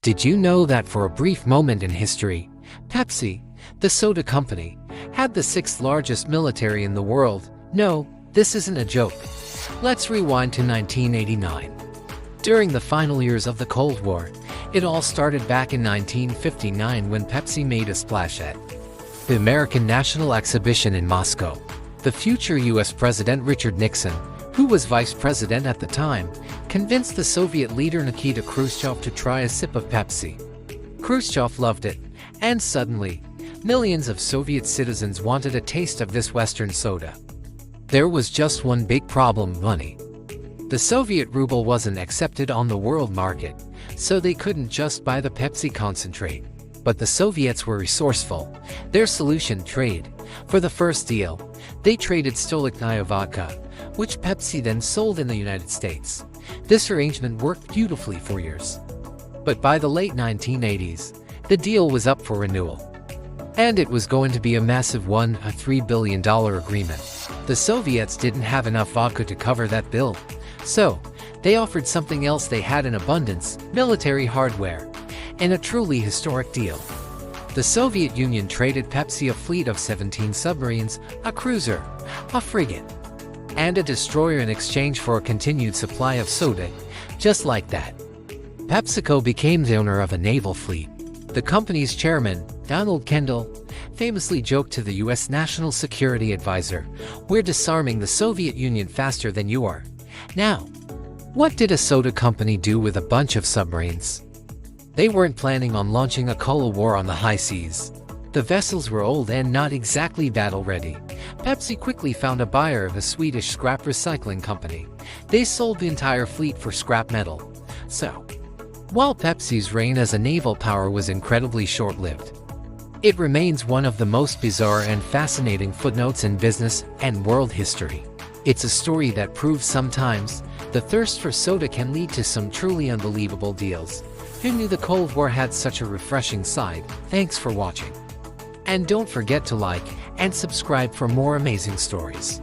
Did you know that for a brief moment in history, Pepsi, the soda company, had the sixth largest military in the world? No, this isn't a joke. Let's rewind to 1989. During the final years of the Cold War, it all started back in 1959 when Pepsi made a splash at the American National Exhibition in Moscow. The future US President Richard Nixon, who was vice president at the time, convinced the Soviet leader Nikita Khrushchev to try a sip of Pepsi. Khrushchev loved it, and suddenly, millions of Soviet citizens wanted a taste of this Western soda. There was just one big problem: money. The Soviet ruble wasn't accepted on the world market, so they couldn't just buy the Pepsi concentrate. But the Soviets were resourceful. Their solution: trade. For the first deal, they traded Stolichnaya vodka, which Pepsi then sold in the United States. This arrangement worked beautifully for years. But by the late 1980s, the deal was up for renewal. And it was going to be a massive $3 billion agreement. The Soviets didn't have enough vodka to cover that bill. So, they offered something else they had in abundance: military hardware. And a truly historic deal. The Soviet Union traded Pepsi a fleet of 17 submarines, a cruiser, a frigate, and a destroyer in exchange for a continued supply of soda. Just like that, PepsiCo became the owner of a naval fleet. The company's chairman, Donald Kendall, famously joked to the US National Security Advisor, "We're disarming the Soviet Union faster than you are." Now, what did a soda company do with a bunch of submarines? They weren't planning on launching a Cold War on the high seas. The vessels were old and not exactly battle-ready. Pepsi quickly found a buyer, a Swedish scrap recycling company. They sold the entire fleet for scrap metal. So, while Pepsi's reign as a naval power was incredibly short-lived, it remains one of the most bizarre and fascinating footnotes in business and world history. It's a story that proves sometimes the thirst for soda can lead to some truly unbelievable deals. Who knew the Cold War had such a refreshing side? Thanks for watching. And don't forget to like and subscribe for more amazing stories.